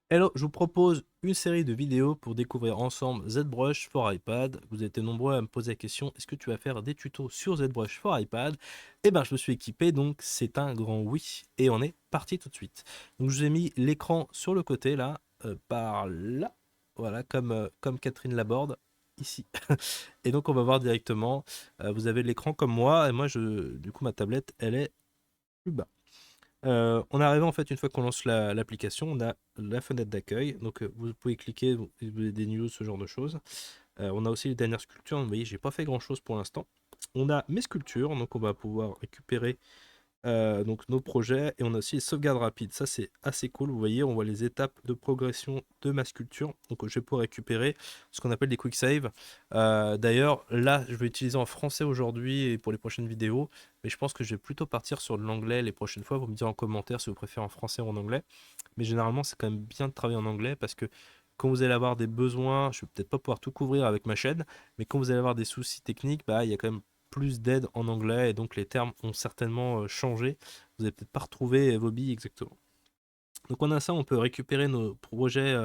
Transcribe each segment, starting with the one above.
Hello, je vous propose une série de vidéos pour découvrir ensemble ZBrush for iPad. Vous êtes nombreux à me poser la question, est-ce que tu vas faire des tutos sur ZBrush for iPad? Eh ben, je me suis équipé, donc c'est un grand oui. Et on est parti tout de suite. Donc, je vous ai mis l'écran sur le côté, là, par là. Voilà, comme Catherine Laborde, ici. Et donc, on va voir directement. Vous avez l'écran comme moi, et moi, du coup, ma tablette, elle est plus bas. On est arrivé en fait une fois qu'on lance l'application, on a la fenêtre d'accueil, donc vous pouvez cliquer, vous avez des news, ce genre de choses. On a aussi les dernières sculptures, vous voyez, j'ai pas fait grand chose pour l'instant. On a mes sculptures, donc on va pouvoir récupérer donc nos projets, et on a aussi les sauvegardes rapides. Ça c'est assez cool, vous voyez, on voit les étapes de progression de ma sculpture. Donc je vais pouvoir récupérer ce qu'on appelle des quick save. D'ailleurs là je vais utiliser en français aujourd'hui et pour les prochaines vidéos, mais je pense que je vais plutôt partir sur de l'anglais les prochaines fois. Vous me direz en commentaire si vous préférez en français ou en anglais, mais généralement c'est quand même bien de travailler en anglais, parce que quand vous allez avoir des besoins, je vais peut-être pas pouvoir tout couvrir avec ma chaîne, mais quand vous allez avoir des soucis techniques, bah il y a quand même plus d'aide en anglais, et donc les termes ont certainement changé. Vous n'avez peut-être pas retrouvé vos billes exactement. Donc on a ça, on peut récupérer nos projets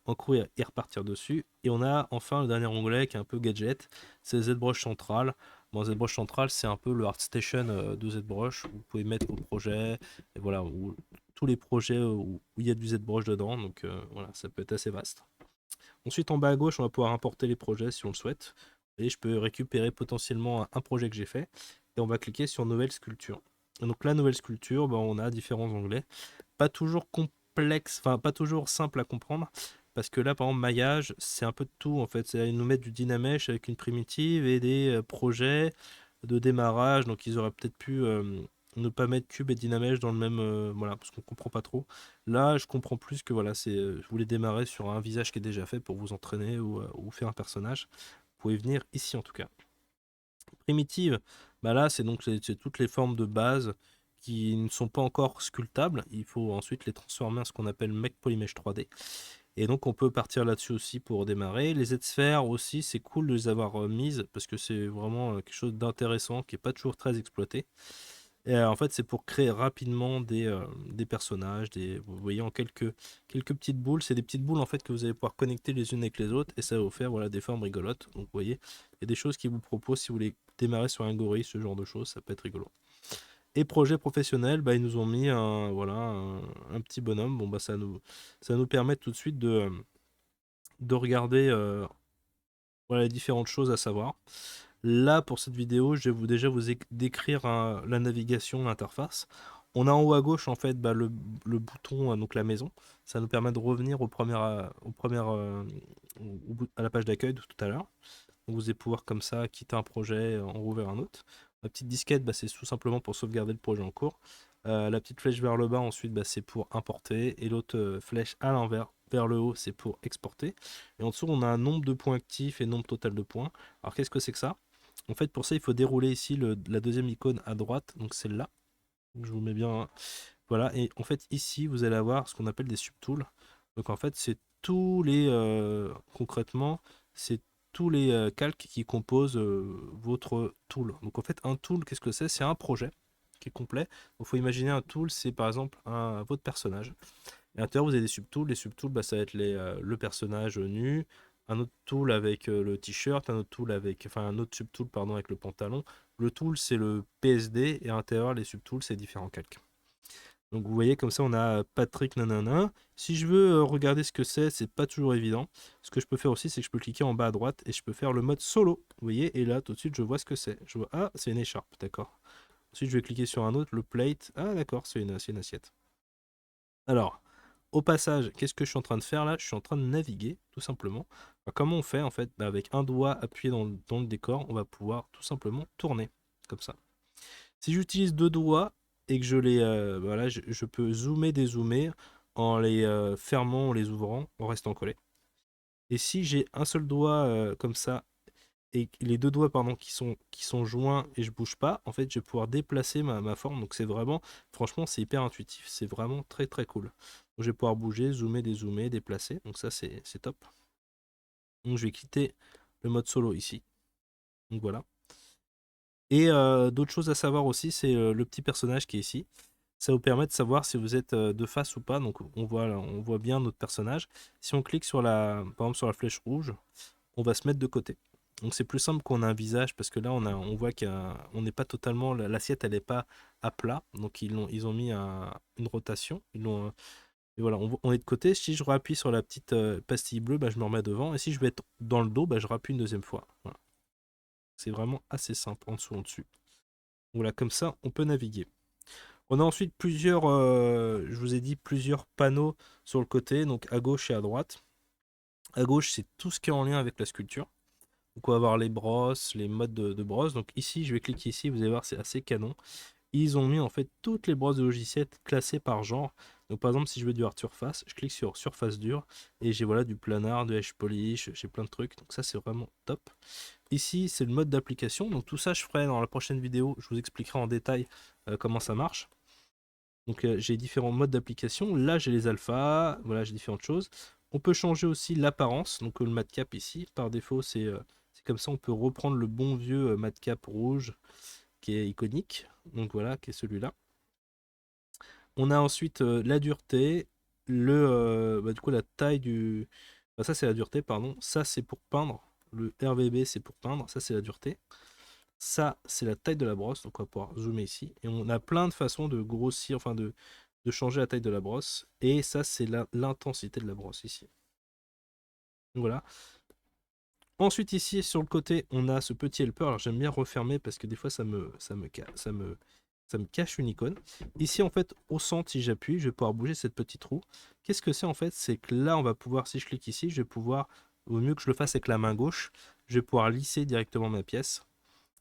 en cours et repartir dessus. Et on a enfin le dernier onglet qui est un peu gadget, c'est ZBrush Central. Bon, ZBrush Central, c'est un peu le ArtStation de ZBrush. Vous pouvez mettre vos projets, et voilà, tous les projets où il y a du ZBrush dedans. Donc voilà, ça peut être assez vaste. Ensuite, en bas à gauche, on va pouvoir importer les projets si on le souhaite. Et je peux récupérer potentiellement un projet que j'ai fait. Et on va cliquer sur Nouvelle sculpture. Et donc la nouvelle sculpture, ben, on a différents onglets. Pas toujours complexe, enfin pas toujours simple à comprendre. Parce que là, par exemple, maillage, c'est un peu de tout en fait. C'est nous mettre du Dynamesh avec une primitive et des projets de démarrage. Donc ils auraient peut-être pu ne pas mettre cube et Dynamesh dans le même. Voilà, parce qu'on comprend pas trop. Là, je comprends plus que voilà, je voulais démarrer sur un visage qui est déjà fait pour vous entraîner ou faire un personnage. Vous pouvez venir ici en tout cas. Primitive, bah là, c'est toutes les formes de base qui ne sont pas encore sculptables. Il faut ensuite les transformer en ce qu'on appelle Mech Polymesh 3D. Et donc on peut partir là-dessus aussi pour démarrer. Les Z-sphères aussi, c'est cool de les avoir mises parce que c'est vraiment quelque chose d'intéressant qui n'est pas toujours très exploité. Et en fait, c'est pour créer rapidement des personnages. Vous voyez, en quelques petites boules. C'est des petites boules en fait que vous allez pouvoir connecter les unes avec les autres, et ça va vous faire voilà, des formes rigolotes. Donc vous voyez, il y a des choses qui vous proposent si vous voulez démarrer sur un gorille, ce genre de choses, ça peut être rigolo. Et projet professionnel, bah, ils nous ont mis un petit bonhomme. Bon, bah, ça nous permet tout de suite de regarder voilà, les différentes choses à savoir. Là, pour cette vidéo, je vais déjà vous décrire la navigation, l'interface. On a en haut à gauche, en fait, bah, le bouton, donc la maison. Ça nous permet de revenir à la page d'accueil de tout à l'heure. Vous allez pouvoir, comme ça, quitter un projet, en rouvrir un autre. La petite disquette, bah, c'est tout simplement pour sauvegarder le projet en cours. La petite flèche vers le bas, ensuite, bah, c'est pour importer. Et l'autre flèche à l'envers, vers le haut, c'est pour exporter. Et en dessous, on a un nombre de points actifs et nombre total de points. Alors, qu'est-ce que c'est que ça? En fait, pour ça, il faut dérouler ici la deuxième icône à droite, donc celle-là. Je vous mets bien. Hein. Voilà, et en fait, ici, vous allez avoir ce qu'on appelle des subtools. Donc, en fait, c'est concrètement, c'est tous les calques qui composent votre tool. Donc, en fait, un tool, qu'est-ce que c'est? C'est un projet qui est complet. Il faut imaginer un tool, c'est par exemple votre personnage. Et à l'intérieur, vous avez des subtools. Les subtools, bah, ça va être le personnage nu, un autre tool avec le t-shirt, un autre tool avec, enfin, un autre subtool, pardon, avec le pantalon. Le tool, c'est le PSD, et à l'intérieur, les subtools, c'est différents calques. Donc vous voyez, comme ça, on a Patrick nanana. Si je veux regarder ce que c'est pas toujours évident. Ce que je peux faire aussi, c'est que je peux cliquer en bas à droite et je peux faire le mode solo. Vous voyez, et là, tout de suite, je vois ce que c'est. Je vois, ah, c'est une écharpe, d'accord. Ensuite, je vais cliquer sur un autre, le plate. Ah, d'accord, c'est une assiette. Alors, au passage, qu'est-ce que je suis en train de faire là? Je suis en train de naviguer, tout simplement. Alors, comment on fait en fait? Bah, avec un doigt appuyé dans le décor, on va pouvoir tout simplement tourner, comme ça. Si j'utilise deux doigts et que voilà, je peux zoomer, dézoomer en les fermant, en les ouvrant, en restant collé. Et si j'ai un seul doigt comme ça, et les deux doigts pardon qui sont joints et je bouge pas, en fait je vais pouvoir déplacer ma forme. Donc c'est vraiment, franchement c'est hyper intuitif, c'est vraiment très très cool. Donc, je vais pouvoir bouger, zoomer, dézoomer, déplacer, donc ça c'est top. Donc je vais quitter le mode solo ici, donc voilà. Et d'autres choses à savoir aussi, c'est le petit personnage qui est ici. Ça vous permet de savoir si vous êtes de face ou pas. Donc on voit bien notre personnage. Si on clique sur par exemple sur la flèche rouge, on va se mettre de côté. Donc c'est plus simple qu'on a un visage parce que là on voit qu'on n'est pas totalement, l'assiette elle n'est pas à plat. Donc ils ont mis une rotation. Et voilà, on est de côté. Si je rappuie sur la petite pastille bleue, bah, je me remets devant. Et si je vais être dans le dos, bah, je rappuie une deuxième fois. Voilà. C'est vraiment assez simple, en dessous, en dessus. Voilà, comme ça, on peut naviguer. On a ensuite plusieurs, je vous ai dit, plusieurs panneaux sur le côté, donc à gauche et à droite. À gauche, c'est tout ce qui est en lien avec la sculpture. Donc on va avoir les brosses, les modes de brosse. Donc ici, je vais cliquer ici, vous allez voir, c'est assez canon. Ils ont mis en fait toutes les brosses de logiciels classées par genre. Donc par exemple, si je veux du hard surface, je clique sur surface dure et j'ai voilà du planar, du edge polish, j'ai plein de trucs. Donc ça, c'est vraiment top. Ici, c'est le mode d'application. Donc tout ça, je ferai dans la prochaine vidéo. Je vous expliquerai en détail comment ça marche. Donc j'ai différents modes d'application. Là, j'ai les alphas. Voilà, j'ai différentes choses. On peut changer aussi l'apparence. Donc le matcap ici, par défaut, c'est comme ça. On peut reprendre le bon vieux matcap rouge qui est iconique. Donc voilà, qui est celui-là. On a ensuite la dureté, du coup la taille du... Enfin, ça c'est la dureté, pardon. Ça c'est pour peindre. Le RVB c'est pour peindre. Ça c'est la dureté. Ça c'est la taille de la brosse. Donc on va pouvoir zoomer ici. Et on a plein de façons de grossir, enfin de changer la taille de la brosse. Et ça c'est l'intensité de la brosse ici. Donc, voilà. Ensuite ici sur le côté on a ce petit helper. Alors j'aime bien refermer parce que des fois ça me cache une icône. Ici en fait au centre si j'appuie je vais pouvoir bouger cette petite roue. Qu'est-ce que c'est en fait? C'est que là on va pouvoir, si je clique ici, je vais pouvoir, au mieux que je le fasse avec la main gauche, je vais pouvoir lisser directement ma pièce.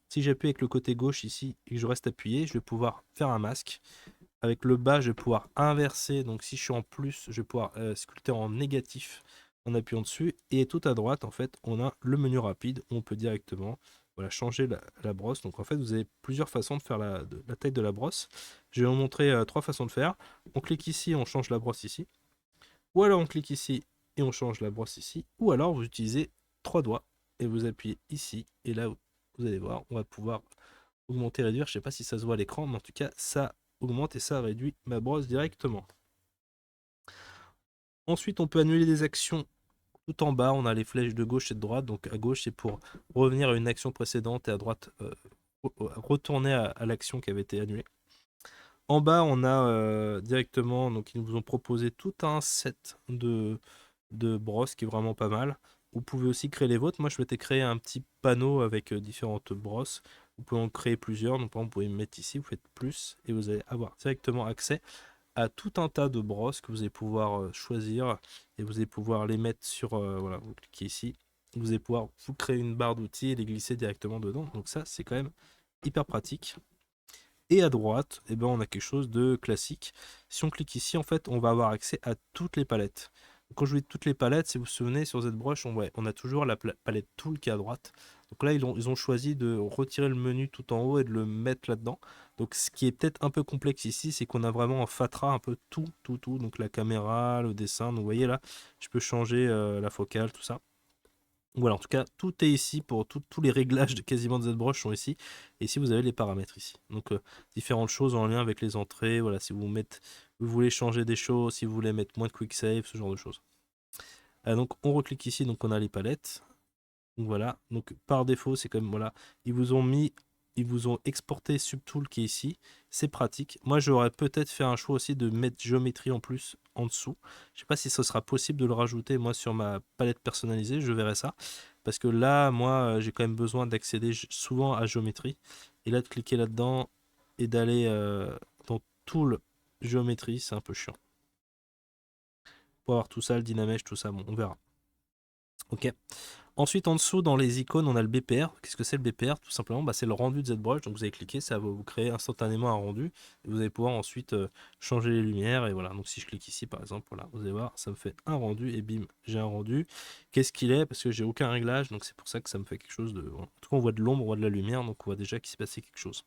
Si j'appuie avec le côté gauche ici et que je reste appuyé, je vais pouvoir faire un masque. Avec le bas, je vais pouvoir inverser. Donc si je suis en plus, je vais pouvoir sculpter en négatif en appuyant dessus. Et tout à droite, en fait, on a le menu rapide où on peut directement voilà, changer la brosse. Donc en fait, vous avez plusieurs façons de faire la taille de la brosse. Je vais vous montrer trois façons de faire. On clique ici, on change la brosse ici. Ou alors on clique ici et on change la brosse ici. Ou alors vous utilisez trois doigts et vous appuyez ici. Et là, vous allez voir, on va pouvoir augmenter, réduire. Je ne sais pas si ça se voit à l'écran, mais en tout cas, ça augmente et ça réduit ma brosse directement. Ensuite, on peut annuler des actions. Tout en bas, on a les flèches de gauche et de droite. Donc à gauche, c'est pour revenir à une action précédente et à droite, retourner à l'action qui avait été annulée. En bas, on a directement, donc ils nous ont proposé tout un set de brosses qui est vraiment pas mal. Vous pouvez aussi créer les vôtres. Moi, je m'étais créé un petit panneau avec différentes brosses. Vous pouvez en créer plusieurs. Donc, par exemple, vous pouvez me mettre ici, vous faites plus et vous allez avoir directement accès à tout un tas de brosses que vous allez pouvoir choisir et vous allez pouvoir les mettre sur, voilà, vous cliquez ici, vous allez pouvoir vous créer une barre d'outils et les glisser directement dedans. Donc ça, c'est quand même hyper pratique. Et à droite, eh ben, on a quelque chose de classique. Si on clique ici, en fait, on va avoir accès à toutes les palettes. Quand je vous dis toutes les palettes, si vous vous souvenez, sur ZBrush, on a toujours la palette Tool qui est à droite. Donc là, ils ont choisi de retirer le menu tout en haut et de le mettre là-dedans. Donc ce qui est peut-être un peu complexe ici, c'est qu'on a vraiment en Fatra un peu tout. Donc la caméra, le dessin. Donc vous voyez là, je peux changer la focale, tout ça. Voilà, en tout cas, tout est ici pour tous les réglages de quasiment de ZBrush sont ici. Et ici, vous avez les paramètres ici. Donc, différentes choses en lien avec les entrées. Voilà, si vous voulez changer des choses, si vous voulez mettre moins de quick save, ce genre de choses. Donc, on reclique ici, donc on a les palettes. Donc voilà, donc par défaut, c'est comme voilà, ils vous ont exporté Subtool qui est ici, c'est pratique. Moi, j'aurais peut-être fait un choix aussi de mettre géométrie en plus en dessous. Je sais pas si ce sera possible de le rajouter moi sur ma palette personnalisée, je verrai ça. Parce que là, moi, j'ai quand même besoin d'accéder souvent à géométrie. Et là, de cliquer là-dedans et d'aller dans Tool géométrie, c'est un peu chiant. Pour avoir tout ça, le Dynamesh, tout ça, bon, on verra. Ok. Ensuite, en dessous, dans les icônes, on a le BPR. Qu'est-ce que c'est le BPR? Tout simplement, bah, c'est le rendu de ZBrush. Donc, vous allez cliquer, ça va vous créer instantanément un rendu. Et vous allez pouvoir ensuite changer les lumières. Et voilà. Donc, si je clique ici, par exemple, voilà, vous allez voir, ça me fait un rendu. Et bim, j'ai un rendu. Qu'est-ce qu'il est? Parce que j'ai aucun réglage. Donc, c'est pour ça que ça me fait quelque chose de. En tout cas, on voit de l'ombre, on voit de la lumière. Donc, on voit déjà qu'il s'est passé quelque chose.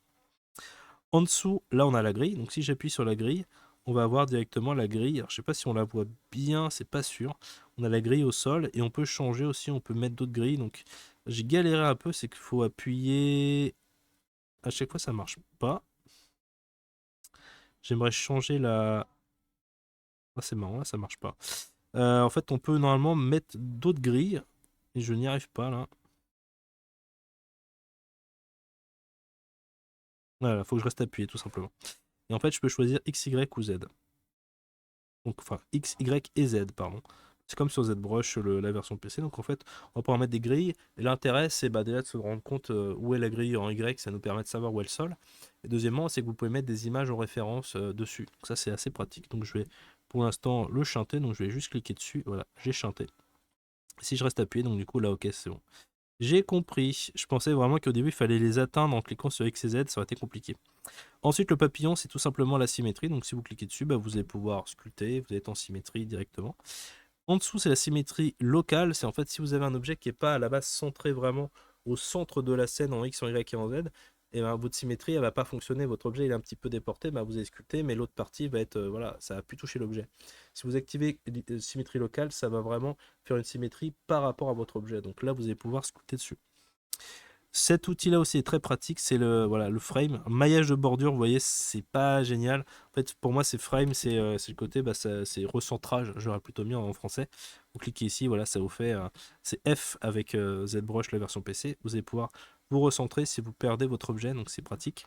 En dessous, là, on a la grille. Donc, si j'appuie sur la grille, on va avoir directement la grille. Alors, je sais pas si on la voit bien, c'est pas sûr. On a la grille au sol et on peut changer aussi, on peut mettre d'autres grilles. Donc, j'ai galéré un peu, c'est qu'il faut appuyer. À chaque fois, ça marche pas. J'aimerais changer la... Ah, c'est marrant, là, ça marche pas. En fait, on peut normalement mettre d'autres grilles. Et je n'y arrive pas, là. Voilà, faut que je reste appuyé, tout simplement. Et en fait, je peux choisir X, Y ou Z. Donc, enfin, X, Y et Z, pardon. C'est comme sur ZBrush, la version PC. Donc, en fait, on va pouvoir mettre des grilles. Et l'intérêt, c'est bah, déjà de se rendre compte où est la grille en Y. Ça nous permet de savoir où est le sol. Et deuxièmement, c'est que vous pouvez mettre des images en référence dessus. Donc, ça, c'est assez pratique. Donc, je vais pour l'instant le chanter. Donc, je vais juste cliquer dessus. Voilà, j'ai chanté. Si je reste appuyé, donc du coup, là, ok, c'est bon. J'ai compris. Je pensais vraiment qu'au début, il fallait les atteindre en cliquant sur X et Z. Ça aurait été compliqué. Ensuite, le papillon, c'est tout simplement la symétrie. Donc, si vous cliquez dessus, bah, vous allez pouvoir sculpter. Vous êtes en symétrie directement. En dessous, c'est la symétrie locale. C'est en fait si vous avez un objet qui n'est pas à la base centré vraiment au centre de la scène en X, en Y et en Z, et ben, votre symétrie, elle va pas fonctionner. Votre objet, il est un petit peu déporté. Bah, vous allez sculpter, mais l'autre partie va être, voilà, ça va plus toucher l'objet. Si vous activez symétrie locale, ça va vraiment faire une symétrie par rapport à votre objet. Donc là, vous allez pouvoir sculpter dessus. Cet outil-là aussi est très pratique, c'est le, voilà, le frame. Maillage de bordure, vous voyez, c'est pas génial. En fait, pour moi, c'est frame, c'est le côté, bah, c'est recentrage, j'aurais plutôt mis en français. Vous cliquez ici, voilà, ça vous fait, c'est F avec ZBrush, la version PC. Vous allez pouvoir vous recentrer si vous perdez votre objet, donc c'est pratique.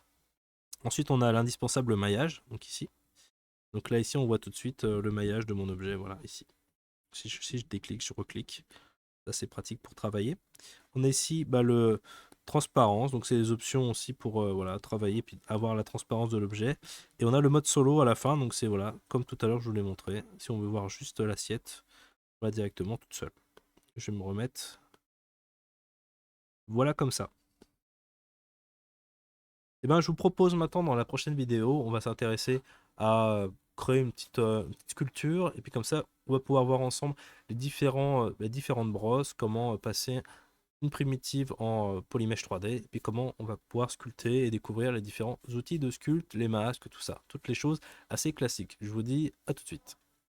Ensuite, on a l'indispensable maillage, donc ici. Donc là, ici, on voit tout de suite le maillage de mon objet, voilà, ici. Si je déclique, je reclique. Ça, c'est pratique pour travailler. On a ici bah, le transparence, donc c'est les options aussi pour voilà, travailler puis avoir la transparence de l'objet. Et on a le mode solo à la fin, donc c'est voilà, comme tout à l'heure je vous l'ai montré. Si on veut voir juste l'assiette, on va directement toute seule. Je vais me remettre. Voilà comme ça. Et ben je vous propose maintenant dans la prochaine vidéo, on va s'intéresser à créer une petite sculpture et puis comme ça on va pouvoir voir ensemble les différentes brosses, comment passer une primitive en Polymesh 3D, et puis comment on va pouvoir sculpter et découvrir les différents outils de sculpte, les masques, tout ça, toutes les choses assez classiques. Je vous dis à tout de suite.